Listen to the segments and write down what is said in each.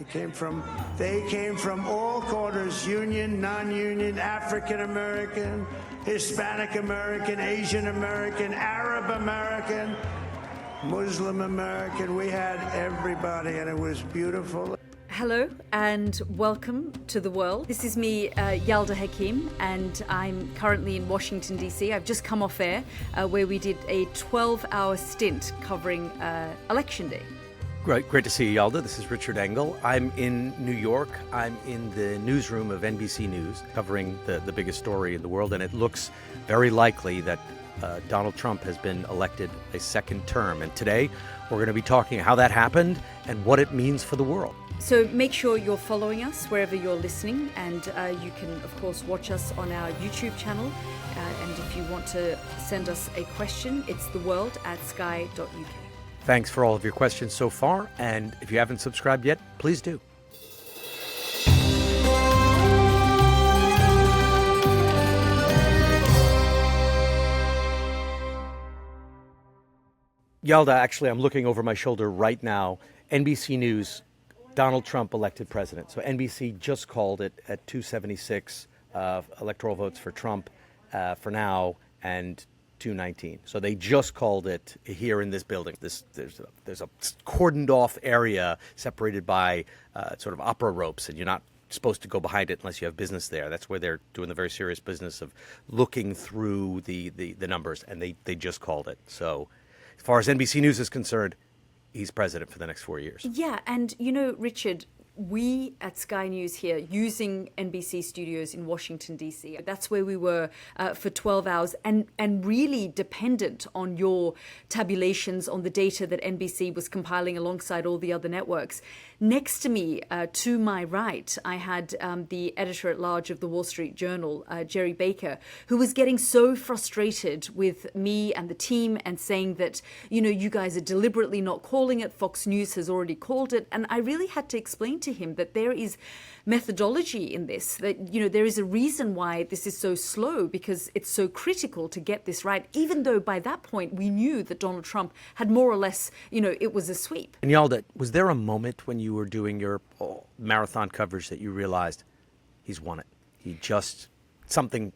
They came from all corners, union, non-union, African American, Hispanic American, Asian American, Arab American, Muslim American. We had everybody, and it was beautiful. Hello and welcome to the world. This is me, Yalda Hakim, and I'm currently in Washington, D.C. I've just come off air where we did a 12-hour stint covering Election Day. Great to see you, Yalda. This is Richard Engel. I'm in New York. I'm in the newsroom of NBC News covering the biggest story in the world, and it looks very likely that Donald Trump has been elected a second term. And today we're going to be talking how that happened and what it means for the world. So make sure you're following us wherever you're listening, and you can, of course, watch us on our YouTube channel. And if you want to send us a question, it's theworld@sky.uk. Thanks for all of your questions so far, and if you haven't subscribed yet, please do. Yalda, actually, I'm looking over my shoulder right now. NBC News, Donald Trump elected president. So NBC just called it at 276 electoral votes for Trump for now, and 219. So they just called it here in this building. There's a cordoned off area separated by sort of opera ropes, and you're not supposed to go behind it unless you have business there. That's where they're doing the very serious business of looking through the numbers, and they just called it. So as far as NBC News is concerned, he's president for the next 4 years. Yeah, and you know, Richard, we at Sky News here, using NBC studios in Washington, D.C., that's where we were for 12 hours and really dependent on your tabulations on the data that NBC was compiling alongside all the other networks. Next to me, to my right, I had the editor-at-large of the Wall Street Journal, Jerry Baker, who was getting so frustrated with me and the team and saying that, you know, you guys are deliberately not calling it. Fox News has already called it. And I really had to explain to him that there is methodology in this, that, you know, there is a reason why this is so slow, because it's so critical to get this right, even though by that point we knew that Donald Trump had more or less, you know, it was a sweep. And Yalda, was there a moment when you were doing your marathon coverage that you realized he's won it? He just, something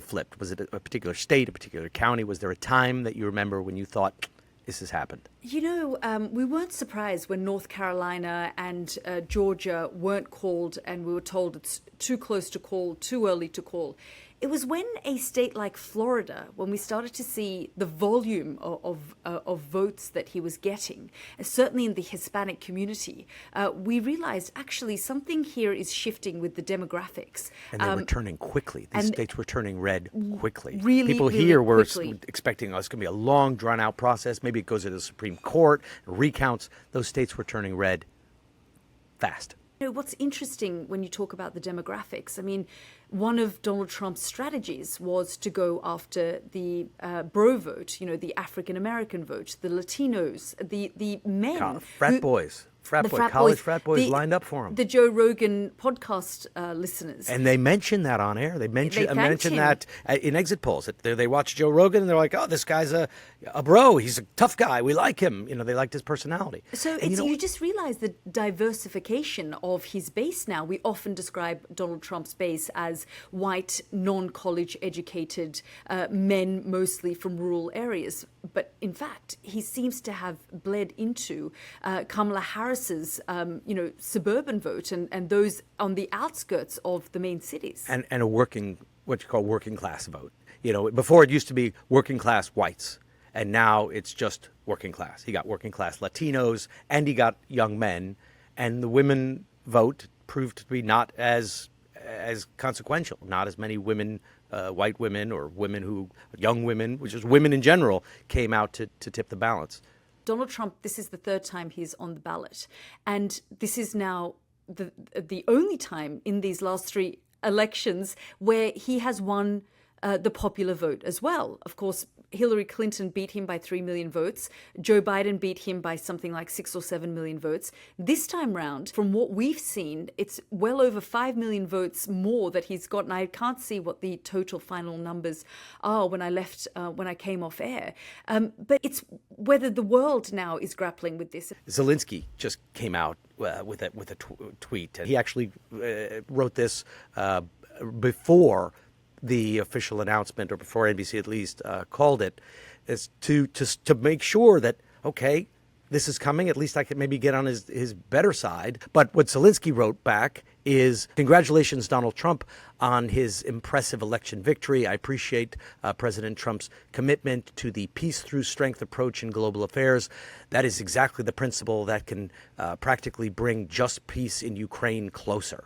flipped. Was it a particular state, a particular county? Was there a time that you remember when you thought, this has happened? You know, we weren't surprised when North Carolina and Georgia weren't called, and we were told it's too close to call, too early to call. It was when a state like Florida, when we started to see the volume of votes that he was getting, certainly in the Hispanic community, we realized actually something here is shifting with the demographics. And they're returning quickly. These states were turning red quickly. Really, people really here were quickly. expecting, it's going to be a long, drawn-out process. Maybe it goes to the Supreme Court, recounts. Those states were turning red fast. You know, what's interesting when you talk about the demographics, I mean, one of Donald Trump's strategies was to go after the bro vote, you know, the African-American vote, the Latinos, the men. Frat boys. College frat boys lined up for him. The Joe Rogan podcast listeners. And they mentioned that on air. They mentioned that in exit polls. They watch Joe Rogan and they're like, oh, this guy's a bro. He's a tough guy. We like him. You know, they liked his personality. So you just realize the diversification of his base now. We often describe Donald Trump's base as white, non-college educated men, mostly from rural areas. But in fact, he seems to have bled into Kamala Harris's, suburban vote and those on the outskirts of the main cities. And a what you call working class vote. You know, before it used to be working class whites, and now it's just working class. He got working class Latinos, and he got young men, and the women vote proved to be not as consequential. Not as many women, white women or young women, which is women in general, came out to tip the balance. Donald Trump, this is the third time he's on the ballot. And this is now the only time in these last three elections where he has won the popular vote as well. Of course, Hillary Clinton beat him by 3 million votes. Joe Biden beat him by something like 6 or 7 million votes. This time round, from what we've seen, it's well over 5 million votes more that he's gotten. I can't see what the total final numbers are when I came off air. But it's whether the world now is grappling with this. Zelensky just came out with a tweet. He actually wrote this before the official announcement, or before NBC at least called it, is to make sure that, okay, this is coming. At least I can maybe get on his better side. But what Zelensky wrote back is, congratulations, Donald Trump, on his impressive election victory. I appreciate President Trump's commitment to the peace through strength approach in global affairs. That is exactly the principle that can practically bring just peace in Ukraine closer.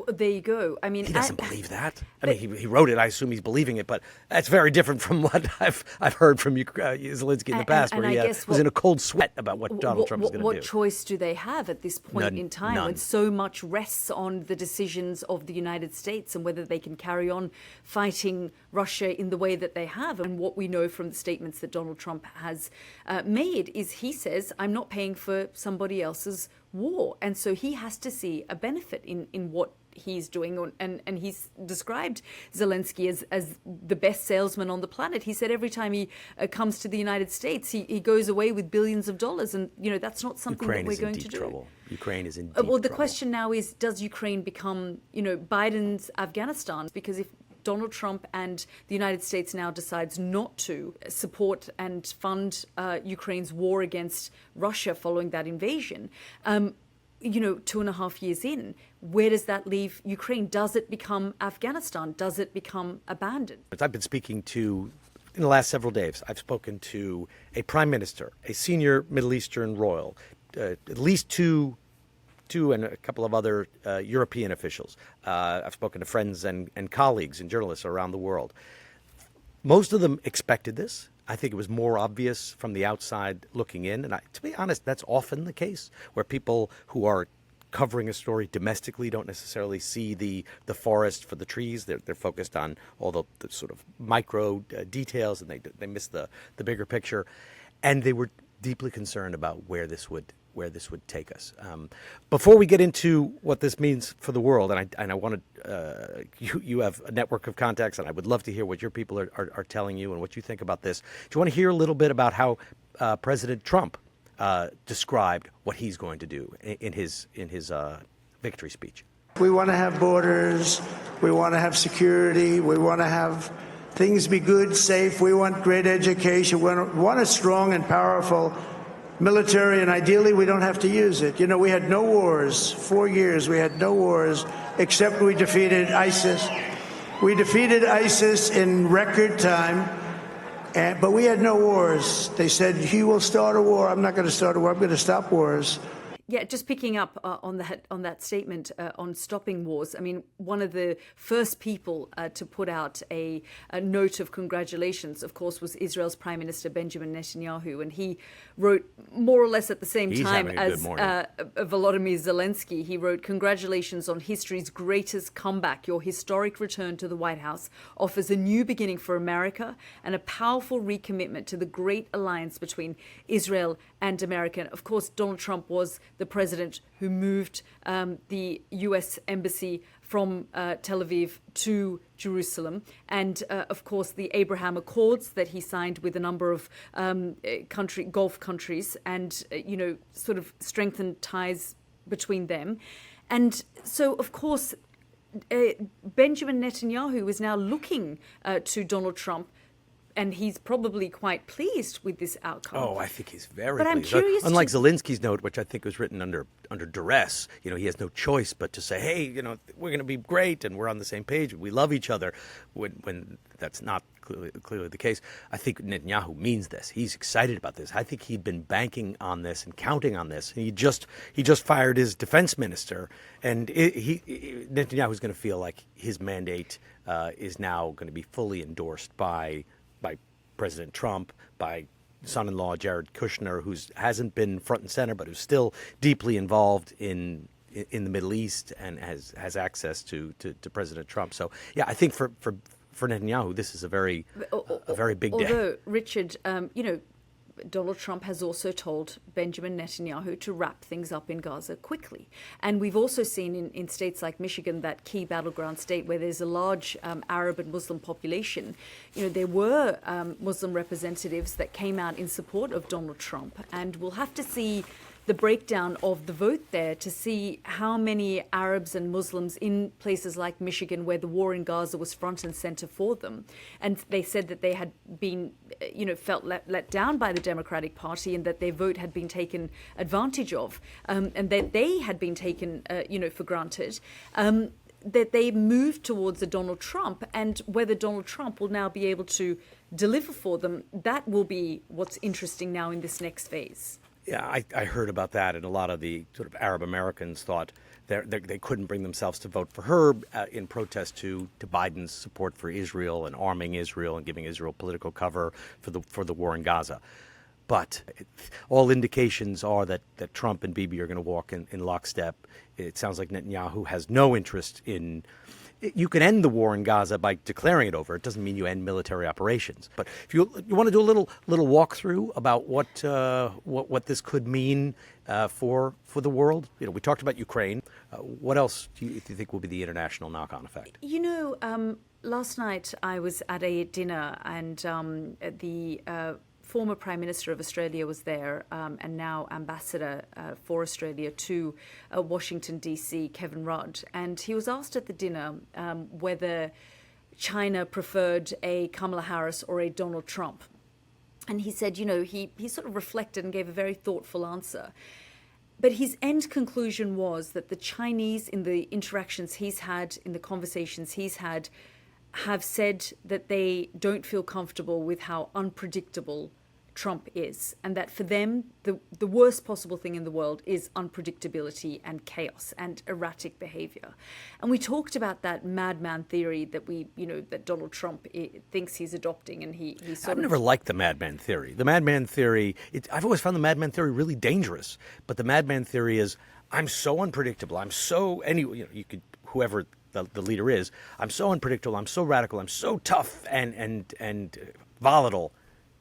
There you go. I mean, he doesn't believe that. I mean, he wrote it. I assume he's believing it, but that's very different from what I've heard from Zelensky in the past, where he was in a cold sweat about what Donald Trump was going to do. What choice do they have at this point in time, when so much rests on the decisions of the United States and whether they can carry on fighting Russia in the way that they have? And what we know from the statements that Donald Trump has made is, he says, I'm not paying for somebody else's war. And so he has to see a benefit in what he's doing. And he's described Zelensky as the best salesman on the planet. He said every time he comes to the United States, he goes away with billions of dollars. And, that's not something that we're going to do. Trouble. Ukraine is in deep Well, the trouble. question now is, does Ukraine become, Biden's Afghanistan? Because if Donald Trump and the United States now decides not to support and fund Ukraine's war against Russia following that invasion, 2.5 years in, where does that leave Ukraine? Does it become Afghanistan? Does it become abandoned? I've been speaking to, in the last several days, I've spoken to a prime minister, a senior Middle Eastern royal, at least two and a couple of other European officials. I've spoken to friends and colleagues and journalists around the world. Most of them expected this. I think it was more obvious from the outside looking in. And to be honest, that's often the case, where people who are covering a story domestically don't necessarily see the forest for the trees. They're focused on all the sort of micro details, and they miss the bigger picture. And they were deeply concerned about where this would take us. Before we get into what this means for the world, and I wanted you have a network of contacts, and I would love to hear what your people are telling you and what you think about this. Do you want to hear a little bit about how President Trump described what he's going to do in his victory speech? We want to have borders. We want to have security. We want to have things be good, safe. We want great education. We want a strong and powerful military, and ideally we don't have to use it. We had no wars. 4 years we had no wars, except we defeated ISIS. We defeated ISIS in record time, but we had no wars. They said, he will start a war. I'm not going to start a war. I'm going to stop wars. Yeah, just picking up on that statement on stopping wars. I mean, one of the first people to put out a note of congratulations, of course, was Israel's Prime Minister Benjamin Netanyahu, and he wrote more or less at the same time as Volodymyr Zelensky. He wrote, "Congratulations on history's greatest comeback. Your historic return to the White House offers a new beginning for America and a powerful recommitment to the great alliance between Israel and America." And of course, Donald Trump was the president who moved the U.S. embassy from Tel Aviv to Jerusalem. And, of course, the Abraham Accords that he signed with a number of Gulf countries and, sort of strengthened ties between them. And so, of course, Benjamin Netanyahu is now looking to Donald Trump, and he's probably quite pleased with this outcome. Oh, I think he's very but pleased. I'm curious Unlike Zelensky's note, which I think was written under duress, he has no choice but to say, hey, we're going to be great and we're on the same page. We love each other, when that's not clearly the case. I think Netanyahu means this. He's excited about this. I think he'd been banking on this and counting on this. He just fired his defense minister, and Netanyahu's going to feel like his mandate is now going to be fully endorsed by President Trump, by son-in-law Jared Kushner, who hasn't been front and center, but who's still deeply involved in the Middle East and has access to President Trump. So, yeah, I think for for Netanyahu, this is a very big day. Although, Richard, Donald Trump has also told Benjamin Netanyahu to wrap things up in Gaza quickly. And we've also seen in states like Michigan, that key battleground state where there's a large Arab and Muslim population, there were Muslim representatives that came out in support of Donald Trump. And we'll have to see the breakdown of the vote there to see how many Arabs and Muslims in places like Michigan, where the war in Gaza was front and center for them. And they said that they had been, felt let down by the Democratic Party, and that their vote had been taken advantage of, and that they had been taken, for granted. That they moved towards a Donald Trump, and whether Donald Trump will now be able to deliver for them, that will be what's interesting now in this next phase. Yeah, I heard about that, and a lot of the sort of Arab Americans thought they couldn't bring themselves to vote for her in protest to Biden's support for Israel and arming Israel and giving Israel political cover for the war in Gaza. But all indications are that Trump and Bibi are going to walk in lockstep. It sounds like Netanyahu has no interest in. You can end the war in Gaza by declaring it over. It doesn't mean you end military operations. But if you want to do a little walkthrough about what this could mean for the world, we talked about Ukraine. What else do you think will be the international knock-on effect? Last night I was at a dinner, and the former Prime Minister of Australia was there, and now Ambassador for Australia to Washington, D.C., Kevin Rudd. And he was asked at the dinner whether China preferred a Kamala Harris or a Donald Trump. And he said, he sort of reflected and gave a very thoughtful answer. But his end conclusion was that the Chinese, in the interactions he's had, in the conversations he's had, have said that they don't feel comfortable with how unpredictable Trump is, and that for them the worst possible thing in the world is unpredictability and chaos and erratic behavior. And we talked about that madman theory that that Donald Trump thinks he's adopting, and he I've never liked the madman theory. The madman theory, I've always found the madman theory really dangerous. But the madman theory is, I'm so unpredictable. I'm so you could whoever the leader is. I'm so unpredictable. I'm so radical. I'm so tough and volatile.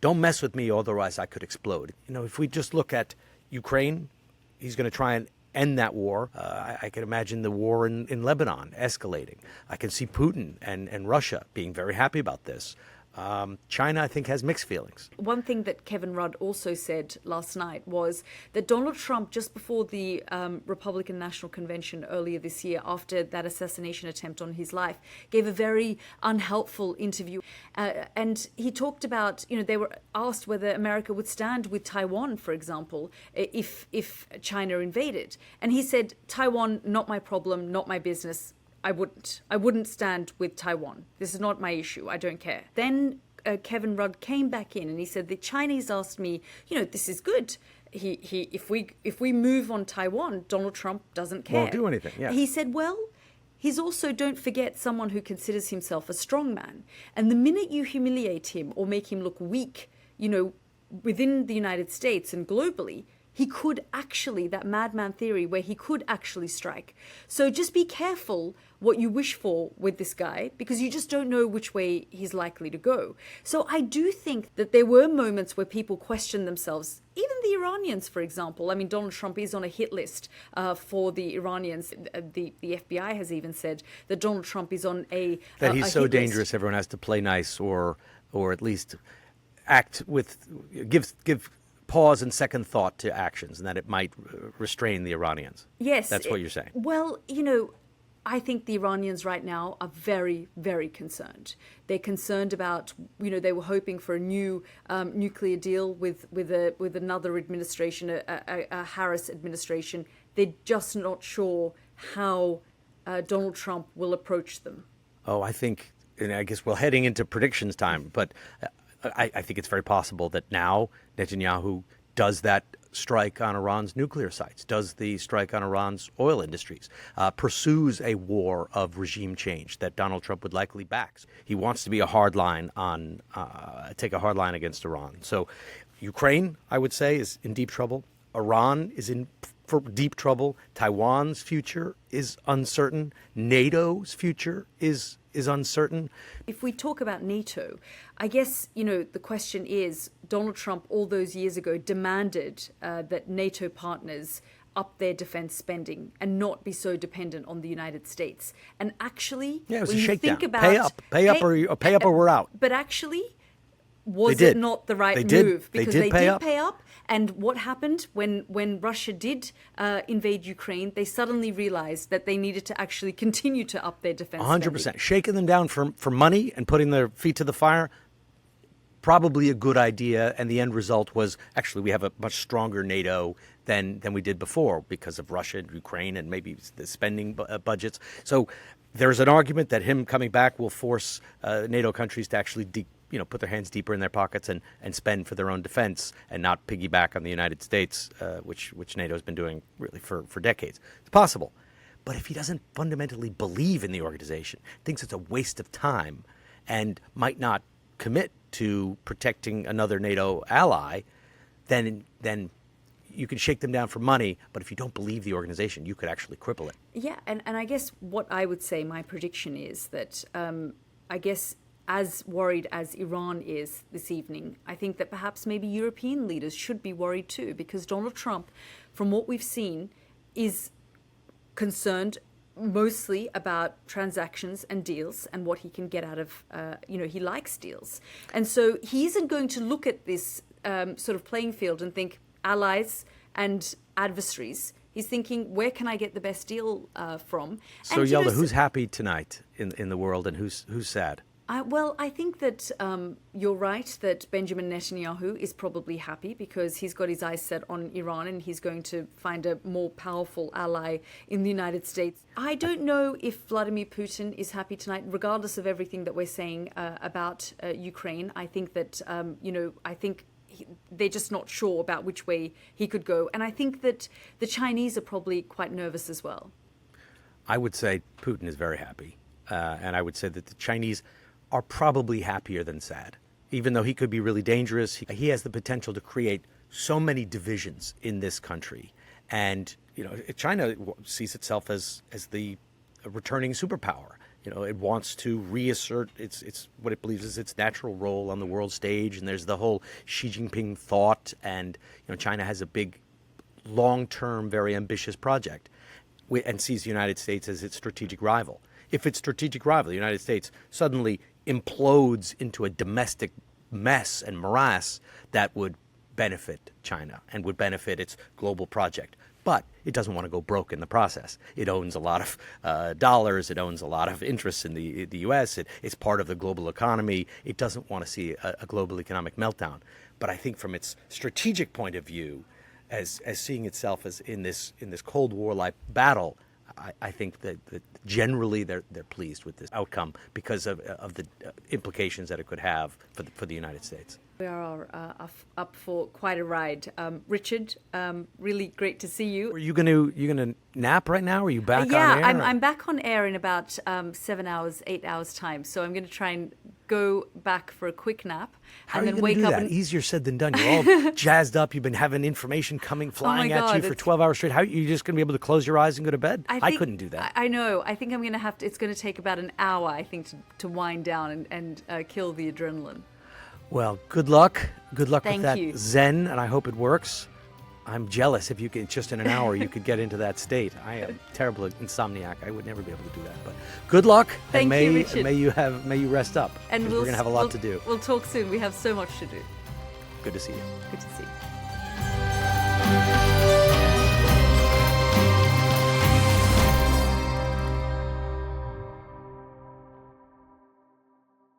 Don't mess with me, otherwise I could explode. If we just look at Ukraine, he's going to try and end that war. I can imagine the war in Lebanon escalating. I can see Putin and Russia being very happy about this. China, I think, has mixed feelings. One thing that Kevin Rudd also said last night was that Donald Trump, just before the Republican National Convention earlier this year, after that assassination attempt on his life, gave a very unhelpful interview. And he talked about, they were asked whether America would stand with Taiwan, for example, if China invaded. And he said, Taiwan, not my problem, not my business. I wouldn't stand with Taiwan. This is not my issue. I don't care. Then Kevin Rudd came back in and he said, the Chinese asked me, this is good. If we move on Taiwan, Donald Trump doesn't care. Won't do anything. Yeah. He said, well, he's also, don't forget, someone who considers himself a strong man. And the minute you humiliate him or make him look weak, within the United States and globally, he could actually, that madman theory where he could actually strike. So just be careful what you wish for with this guy, because you just don't know which way he's likely to go. So I do think that there were moments where people questioned themselves, even the Iranians, for example. I mean, Donald Trump is on a hit list for the Iranians. The FBI has even said that Donald Trump is on that he's so dangerous, list. Everyone has to play nice or at least act with, give pause and second thought to actions, and that it might restrain the Iranians. Yes. That's what you're saying. Well, I think the Iranians right now are very, very concerned. They're concerned about, they were hoping for a new nuclear deal with another administration, a Harris administration. They're just not sure how Donald Trump will approach them. Oh, I think, and I guess we're heading into predictions time, but I think it's very possible that now Netanyahu does that strike on Iran's nuclear sites, does the strike on Iran's oil industries, pursues a war of regime change that Donald Trump would likely back. He wants to be take a hard line against Iran. So Ukraine, I would say, is in deep trouble. Iran is in for deep trouble. Taiwan's future is uncertain. NATO's future is is uncertain. If we talk about NATO, I guess, the question is, Donald Trump all those years ago demanded that NATO partners up their defense spending and not be so dependent on the United States. And actually, Yeah, it was when a you shakedown. think about Pay up or we're out. But actually, was They it did. not the right They did. move? They Because did they pay did up. pay up. And what happened when Russia did invade Ukraine? They suddenly realized that they needed to actually continue to up their defense 100%. spending. Shaking them down for money and putting their feet to the fire, probably a good idea. And the end result was actually we have a much stronger NATO than we did before because of Russia and Ukraine and maybe the spending budgets. So there's an argument that him coming back will force NATO countries to actually put their hands deeper in their pockets and spend for their own defense and not piggyback on the United States, which NATO has been doing really for decades. It's possible. But if he doesn't fundamentally believe in the organization, thinks it's a waste of time, and might not commit to protecting another NATO ally, then you can shake them down for money, but if you don't believe the organization, you could actually cripple it. Yeah, and I guess what I would say, my prediction is that I guess as worried as Iran is this evening, I think that perhaps maybe European leaders should be worried too, because Donald Trump, from what we've seen, is concerned mostly about transactions and deals and what he can get out of, he likes deals. And so he isn't going to look at this sort of playing field and think allies and adversaries. He's thinking, where can I get the best deal from? So, Yalda, who's happy tonight in the world and who's sad? Well, I think that you're right that Benjamin Netanyahu is probably happy because he's got his eyes set on Iran and he's going to find a more powerful ally in the United States. I don't know if Vladimir Putin is happy tonight, regardless of everything that we're saying about Ukraine. I think that, they're just not sure about which way he could go. And I think that the Chinese are probably quite nervous as well. I would say Putin is very happy. And I would say that the Chinese are probably happier than sad. Even though he could be really dangerous, he has the potential to create so many divisions in this country. And, China sees itself as the returning superpower. It wants to reassert its what it believes is its natural role on the world stage. And there's the whole Xi Jinping thought. And, China has a big, long-term, very ambitious project and sees the United States as its strategic rival. If its strategic rival, the United States, suddenly implodes into a domestic mess and morass, that would benefit China and would benefit its global project. But it doesn't want to go broke in the process. It owns a lot of dollars. It owns a lot of interests in the U.S. It's part of the global economy. It doesn't want to see a global economic meltdown. But I think from its strategic point of view, as seeing itself as in this Cold War-like battle, I think that generally they're pleased with this outcome because of the implications that it could have for the United States. We are up for quite a ride. Richard, really great to see you. Are you gonna nap right now? Are you back on air? Yeah, I'm back on air in about 8 hours time. So I'm going to try and go back for a quick nap and then wake up. Easier said than done. You're all jazzed up. You've been having information flying at you for 12 hours straight. How are you just going to be able to close your eyes and go to bed? I couldn't do that. I know. I think I'm going to have to. It's going to take about an hour, I think, to wind down and kill the adrenaline. Well, good luck. Good luck with that you. Zen, and I hope it works. I'm jealous if you could, just in an hour, you could get into that state. I am terrible insomniac. I would never be able to do that. But good luck. Thank you, Richard. May you rest up. And we're going to have a lot to do. We'll talk soon. We have so much to do. Good to see you. Good to see you.